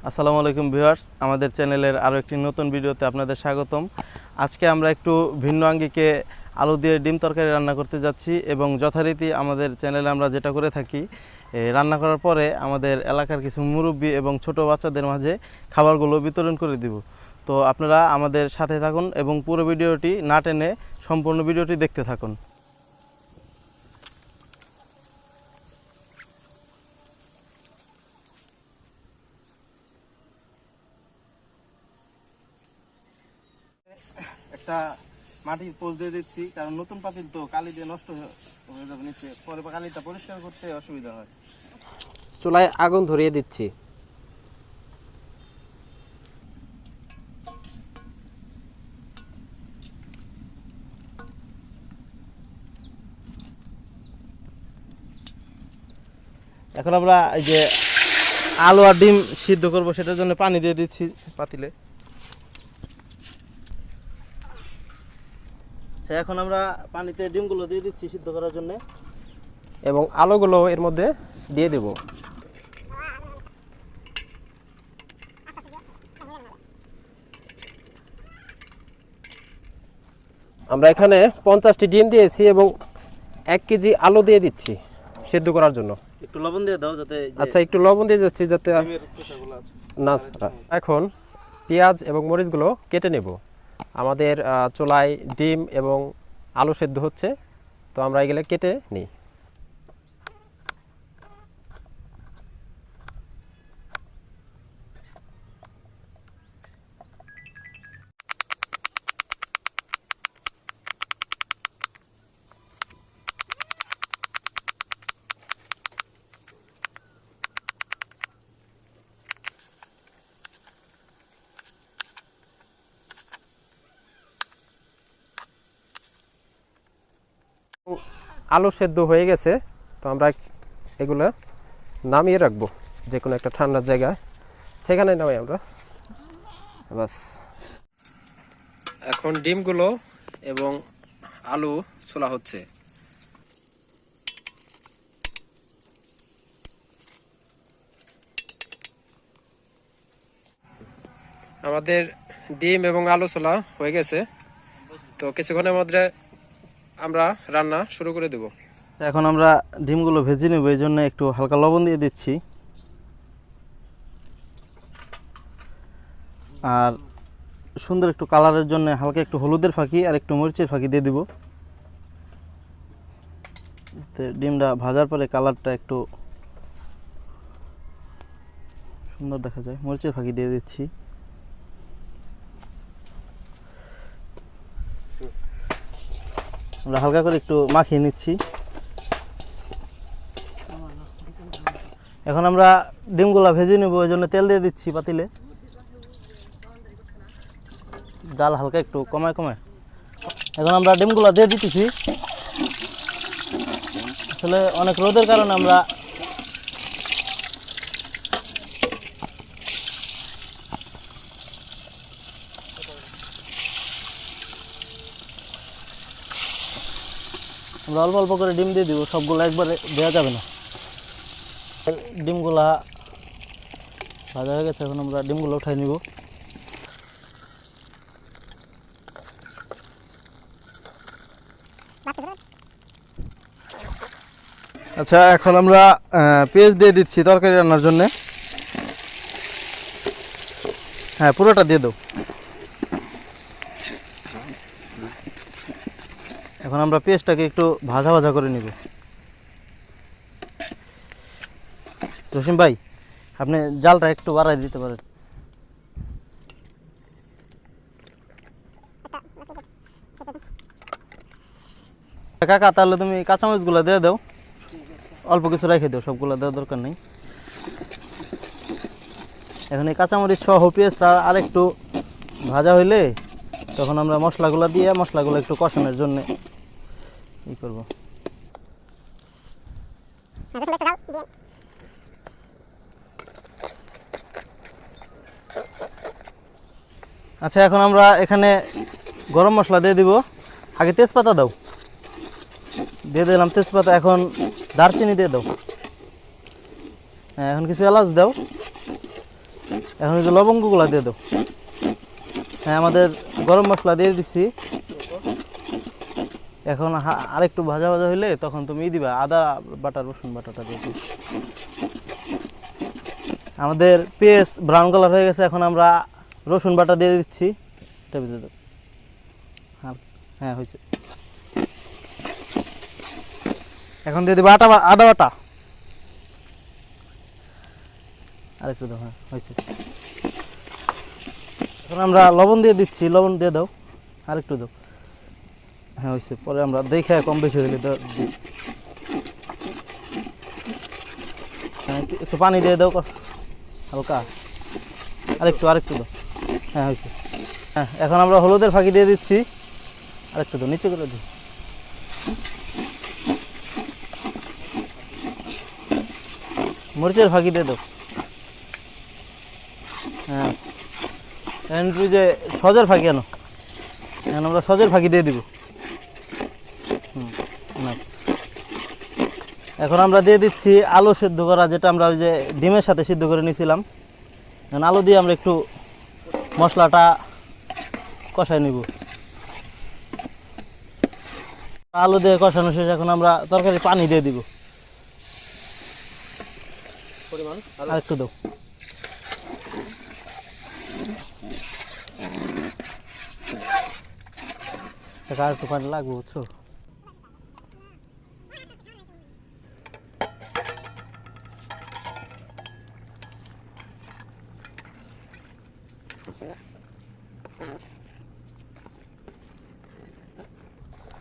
আসসালামু আলাইকুম ভিউয়ার্স, আমাদের চ্যানেলের আরও একটি নতুন ভিডিওতে আপনাদের স্বাগতম। আজকে আমরা একটু ভিন্ন আঙ্গিকে আলু দিয়ে ডিম তরকারি রান্না করতে যাচ্ছি এবং যথারীতি আমাদের চ্যানেলে আমরা যেটা করে থাকি, রান্না করার পরে আমাদের এলাকার কিছু মুরব্বি এবং ছোট বাচ্চাদের মাঝে খাবারগুলো বিতরণ করে দিব। তো আপনারা আমাদের সাথে থাকুন এবং পুরো ভিডিওটি না টেনে সম্পূর্ণ ভিডিওটি দেখতে থাকুন। একটা মাটির পোস্ট দিয়ে দিচ্ছি, কারণ নতুন পাতিল তো কালি দিয়ে নষ্ট হয়ে যাবে নিচে, পরে কালিটা পরিষ্কার করতে অসুবিধা হয়। চুলায় আগুন ধরিয়ে দিচ্ছি। এখন আমরা এই যে আলু আর ডিম সিদ্ধ করবো, সেটার জন্য পানি দিয়ে দিচ্ছি পাতিলে। এখন আমরা পানিতে ডিমগুলো দিয়ে দিচ্ছি সিদ্ধ করার জন্য এবং আলুগুলো এর মধ্যে দিয়ে দেব। আমরা এখানে 50টি ডিম দিয়েছি এবং 1 কেজি আলু দিয়ে দিচ্ছি সিদ্ধ করার জন্য। একটু লবণ দিয়ে দাও যাতে। আচ্ছা, একটু লবণ দিয়ে যাচ্ছি যাতে না। এখন পেঁয়াজ এবং মরিচগুলো কেটে নেব। আমাদের চুলায় ডিম এবং আলু সেদ্ধ হচ্ছে, তো আমরা এগুলো কেটে নিই। আলু সেদ্ধ হয়ে গেছে, তো আমরা এগুলো নামিয়ে রাখবো যে কোনো একটা ঠান্ডার জায়গায়, সেখানে নামাই আমরা। বাস, এখন ডিমগুলো এবং আলু ছোলা হচ্ছে। আমাদের ডিম এবং আলু ছোলা হয়ে গেছে, তো কিছুক্ষণের মধ্যে আমরা রান্না শুরু করে দেব। এখন আমরা ডিমগুলো ভেজে নেব, এই জন্য একটু হালকা লবণ দিয়ে দিচ্ছি আর সুন্দর একটু কালারের জন্য হালকা একটু হলুদের ফাঁকি আর একটু মরিচের ফাঁকি দিয়ে দিব। ডিমটা ভাজার পরে কালারটা একটু সুন্দর দেখা যায়, মরিচের ফাঁকি দিয়ে দিচ্ছি। আমরা হালকা করে একটু মাখিয়ে নিচ্ছি। এখন আমরা ডিমগুলা ভেজে নেব, ওই জন্য তেল দিয়ে দিচ্ছি পাতিলে। জাল হালকা একটু কমায় কমায় এখন আমরা ডিমগুলা দিয়ে দিতেছি। আসলে অনেক রোদের কারণে আমরা অল্প অল্প করে ডিম দিয়ে দিব, সবগুলো একবারে দেওয়া যাবে না। ডিমগুলা ভাজা হয়ে গেছে, এখন আমরা ডিমগুলো উঠাই নিব। আচ্ছা, এখন আমরা পেঁয়াজ দিয়ে দিচ্ছি তরকারি রান্নার জন্য। হ্যাঁ, পুরোটা দিয়ে দাও। এখন আমরা পেঁয়াজটাকে একটু ভাজা ভাজা করে নিব। জসিম ভাই, আপনি জালটা একটু বাড়াই দিতে পারেন। কাকা, তাহলে তুমি কাঁচামরিচগুলো দিয়ে দাও, অল্প কিছু রেখে দাও, সবগুলো দেওয়ার দরকার নেই। এখন এই কাঁচামরিচ সহ পেঁয়াজটা আর একটু ভাজা হইলে তখন আমরা মশলাগুলো দিয়ে মশলাগুলো একটু কষানোর জন্য ই করব। আচ্ছা, এখন আমরা এখানে গরম মশলা দিয়ে দিব। আগে তেজপাতা দাও, দিয়ে দিলাম তেজপাতা। এখন দারচিনি দিয়ে দাও। হ্যাঁ, এখন কিছু এলাচ দাও। এখন এই যে লবঙ্গগুলো দিয়ে দাও। হ্যাঁ, আমাদের গরম মশলা দিয়ে দিচ্ছি। এখন আরেকটু ভাজা ভাজা হইলে তখন তুমি দিবা আদা বাটা রসুন বাটাটা দিয়ে দিও। আমাদের পেঁয়াজ ব্রাউন কালার হয়ে গেছে, এখন আমরা রসুন বাটা দিয়ে দিচ্ছি। এটা দিয়ে দাও। হ্যাঁ হয়েছে। এখন দিয়ে দেবো আদা বাটা। আরেকটু দাও। হ্যাঁ হয়েছে। এখন আমরা লবণ দিয়ে দিচ্ছি, লবণ দিয়ে দাও। আরেকটু দাও। হ্যাঁ হয়েছে। পরে আমরা দেখে কম বেশি হইলে দিই। হ্যাঁ একটু পানি দিয়ে দাও হালকা। আরেকটু দাও। হ্যাঁ হয়েছে। হ্যাঁ এখন আমরা হলুদের ফাঁকি দিয়ে দিচ্ছি। আরেকটু দাও, নিচে করে দিই। মরিচের ফাঁকি দিয়ে দাও। হ্যাঁ এখন তুই যে সজের ফাঁকি আনো, এখন আমরা সজের ফাঁকি দিয়ে দিব। এখন আমরা দিয়ে দিচ্ছি আলু সিদ্ধ করা, যেটা আমরা ওই যে ডিমের সাথে সিদ্ধ করে নিয়েছিলাম। এখন আলু দিয়ে আমরা একটু মশলাটা কষাই নিব। আলু দিয়ে কষানো শেষ, এখন আমরা তরকারি পানি দিয়ে দিব। আর একটু দাও। আর একটু পানি লাগবে, বুঝছো?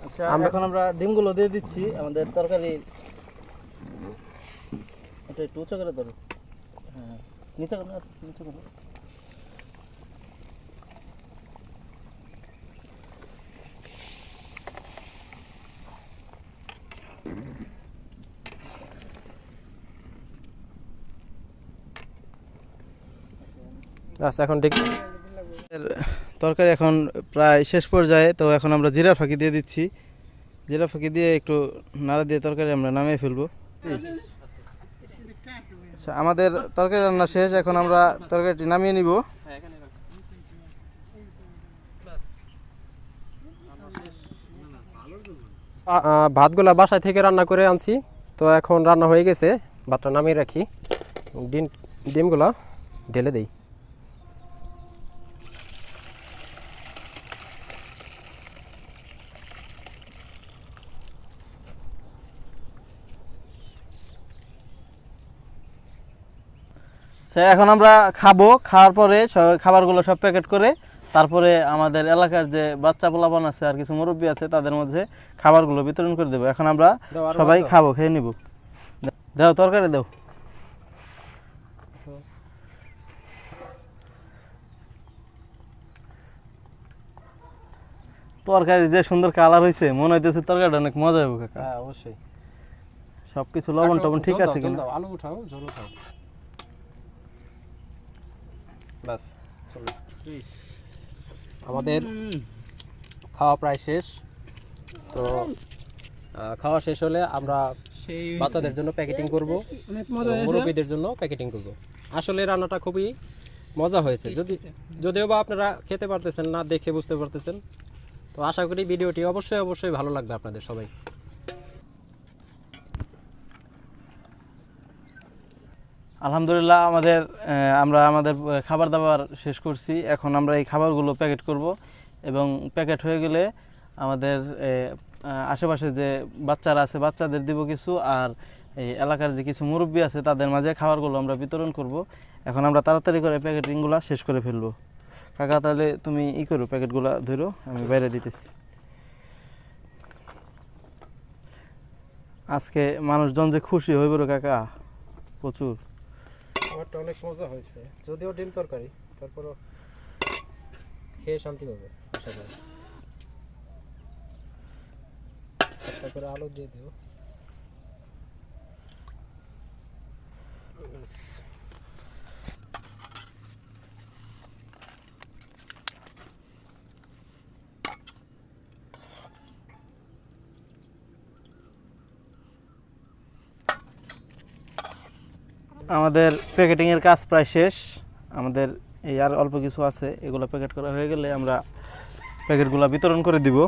আচ্ছা এখন আমরা ডিমগুলো দিয়ে দিচ্ছি আমাদের তরকারি। এটা একটু উঁচু করে ধরো। হ্যাঁ নিচে করো, নিচে করো। আচ্ছা এখন ঠিক তরকারি এখন প্রায় শেষ পর্যায়ে, তো এখন আমরা জিরা ফাঁকি দিয়ে দিচ্ছি। জিরা ফাঁকি দিয়ে একটু নাড়া দিয়ে তরকারি আমরা নামিয়ে ফেলবো। আচ্ছা আমাদের তরকারি রান্না শেষ, এখন আমরা তরকারিটি নামিয়ে নিব। ভাতগুলা বাসায় থেকে রান্না করে আনছি, তো এখন রান্না হয়ে গেছে। ভাতটা নামিয়ে রাখি, ডিমগুলা ঢেলে দেই। এখন আমরা খাবো, খাওয়ার পরে খাবারগুলো সব প্যাকেট করে তারপরে আমাদের এলাকার যে বাচ্চা পোলাপান আছে আর কিছু মুরব্বী আছে তাদের মধ্যে খাবারগুলো বিতরণ করে দেবো। এখন আমরা সবাই খাবো, খেয়ে নিব। দাও তরকারি দাও। তরকারি যে সুন্দর কালার হয়েছে, মনে হইতেছে তরকারিটা অনেক মজা হবে কাকা। হ্যাঁ অবশ্যই। সবকিছু লবণ টবণ ঠিক আছে কিনা? আলু উঠাও, ঝোল উঠাও। বাস চলো। আমাদের খাওয়া প্রায় শেষ। তো খাওয়া শেষ হলে আমরা বাচ্চাদের জন্য প্যাকেটিং করব, মুরব্বীদের জন্য প্যাকেটিং করব। আসলে রান্নাটা খুবই মজা হয়েছে, যদিও বা আপনারা খেতে পারতেছেন না, দেখে বুঝতে পারতেছেন। তো আশা করি ভিডিওটি অবশ্যই ভালো লাগবে আপনাদের সবাই। আলহামদুলিল্লাহ আমরা আমাদের খাবার দাবার শেষ করছি। এখন আমরা এই খাবারগুলো প্যাকেট করব এবং প্যাকেট হয়ে গেলে আমাদের আশেপাশে যে বাচ্চারা আছে বাচ্চাদের দিব কিছু, আর এই এলাকার যে কিছু মুরব্বী আছে তাদের মাঝে খাবারগুলো আমরা বিতরণ করব। এখন আমরা তাড়াতাড়ি করে প্যাকেটিংগুলো শেষ করে ফেলবো। কাকা তাহলে তুমি করো, প্যাকেটগুলো ধরো, আমি বাইরে দিতেছি। আজকে মানুষজন যে খুশি হইব রে কাকা, প্রচুর। আমারটা অনেক মজা হয়েছে, যদিও ডিম তরকারি, তারপরও খেয়ে শান্তি পাবে আশা করি। একটা করে আলু দিয়ে দিও। আমাদের প্যাকেটিংয়ের কাজ প্রায় শেষ। আমাদের এই আর অল্প কিছু আছে, এগুলো প্যাকেট করা হয়ে গেলে আমরা প্যাকেটগুলো বিতরণ করে দিব।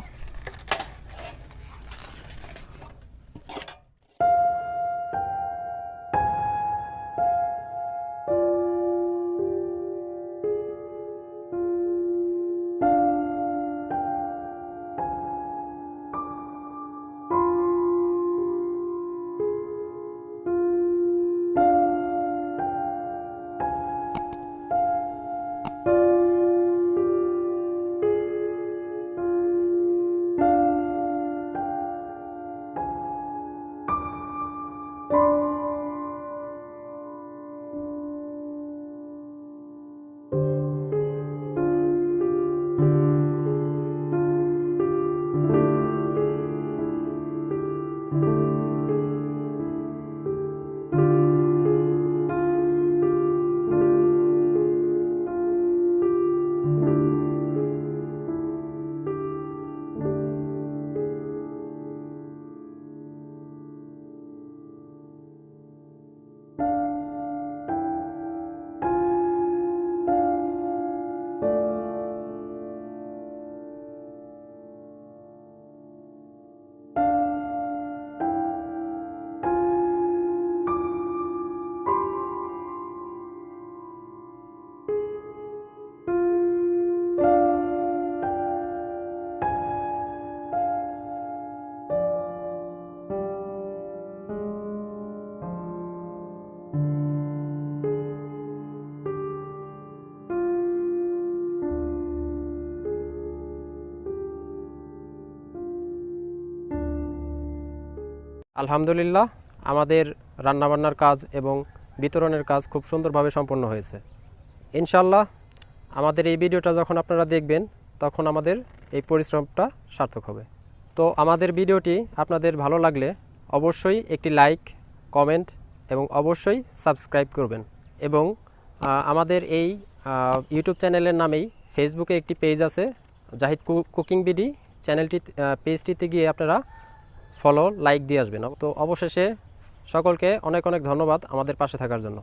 আলহামদুলিল্লাহ, আমাদের রান্নাবান্নার কাজ এবং বিতরণের কাজ খুব সুন্দরভাবে সম্পন্ন হয়েছে। ইনশাল্লাহ আমাদের এই ভিডিওটা যখন আপনারা দেখবেন তখন আমাদের এই পরিশ্রমটা সার্থক হবে। তো আমাদের ভিডিওটি আপনাদের ভালো লাগলে অবশ্যই একটি লাইক, কমেন্ট এবং অবশ্যই সাবস্ক্রাইব করবেন। এবং আমাদের এই ইউটিউব চ্যানেলের নামেই ফেসবুকে একটি পেজ আছে, জাহিদ কুকিং বিডি চ্যানেলটি, পেজটিতে গিয়ে আপনারা ফলো, লাইক দিয়ে আসবেন। তো অবশেষে সকলকে অনেক অনেক ধন্যবাদ আমাদের পাশে থাকার জন্য।